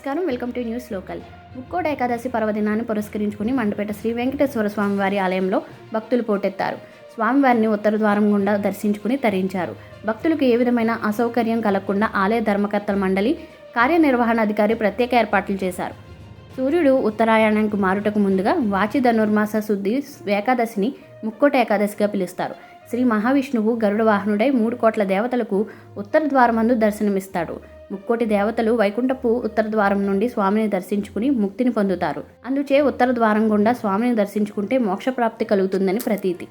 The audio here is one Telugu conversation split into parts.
నమస్కారం. Welcome to News Local. Mukkoti Ekadashi పర్వదినాన్ని పురస్కరించుకుని మండపేట శ్రీ వెంకటేశ్వర స్వామివారి ఆలయంలో భక్తులు పోటెత్తారు. స్వామివారిని ఉత్తర ద్వారం గుండా దర్శించుకుని తరించారు. భక్తులకు ఏ విధమైన అసౌకర్యం కలగకుండా ఆలయ ధర్మకర్తల మండలి కార్యనిర్వహణాధికారి ప్రత్యేక ఏర్పాట్లు చేశారు. సూర్యుడు ఉత్తరాయణానికి మారుటకు ముందుగా వాచి ధనుర్మాస శుద్ధి ఏకాదశిని ముక్కోటి ఏకాదశిగా పిలుస్తారు. శ్రీ మహావిష్ణువు గరుడ వాహనుడై 3 కోట్ల దేవతలకు ఉత్తర ద్వారమందు దర్శనమిస్తాడు. ముక్కోటి దేవతలు వైకుంఠపు ఉత్తర ద్వారం నుండి స్వామిని దర్శించుకుని ముక్తిని పొందుతారు. అందుచే ఉత్తర ద్వారం గుండా స్వామిని దర్శించుకుంటే మోక్షప్రాప్తి కలుగుతుందని ప్రతీతి.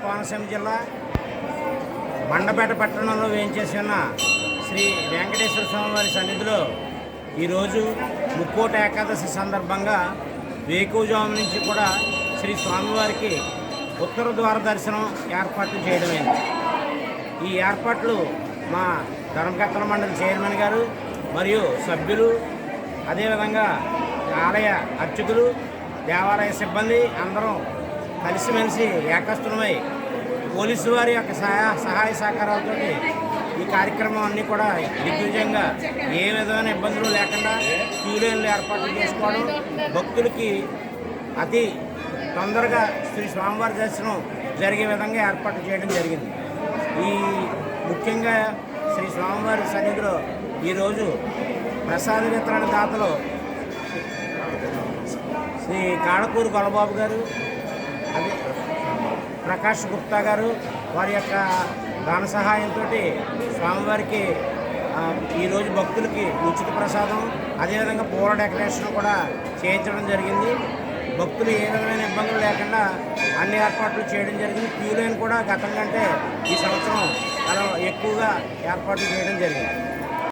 కోనసీమ జిల్లా మండపేట పట్టణంలో వేయించేసి ఉన్న శ్రీ వెంకటేశ్వర స్వామి వారి సన్నిధిలో ఈరోజు ముక్కోటి ఏకాదశి సందర్భంగా వేకువజాము నుంచి కూడా శ్రీ స్వామివారికి ఉత్తర ద్వార దర్శనం ఏర్పాట్లు చేయడమైంది. ఈ ఏర్పాట్లు మా ధర్మకర్తల మండలి చైర్మన్ గారు మరియు సభ్యులు, అదేవిధంగా ఆలయ అర్చకులు, దేవాలయ సిబ్బంది అందరం కలిసిమెలిసి ఏకస్తులమై పోలీసు వారి యొక్క సహాయ సహకారాలతో ఈ కార్యక్రమం అన్నీ కూడా దిగ్విజయంగా ఏ విధమైన ఇబ్బందులు లేకుండా క్యూ లైన్లు ఏర్పాట్లు చేసుకోవడం, భక్తులకి అతి తొందరగా శ్రీ స్వామివారి దర్శనం జరిగే విధంగా ఏర్పాటు చేయడం జరిగింది. ఈ ముఖ్యంగా శ్రీ స్వామివారి సన్నిధిలో ఈరోజు ప్రసాద వితరణ దాతలు శ్రీ కాడకూరు గొల్లబాబు గారు, అదే ప్రకాష్ గుప్తా గారు వారి యొక్క దాన సహాయంతో స్వామివారికి ఈరోజు భక్తులకి ఉచిత ప్రసాదం, అదేవిధంగా పూల డెకరేషన్ కూడా చేయించడం జరిగింది. భక్తులు ఏ విధమైన ఇబ్బందులు లేకుండా అన్ని ఏర్పాట్లు చేయడం జరిగింది. క్యూ లైన్ కూడా గతం కంటే ఈ సంవత్సరం చాలా ఎక్కువగా ఏర్పాట్లు చేయడం జరిగింది.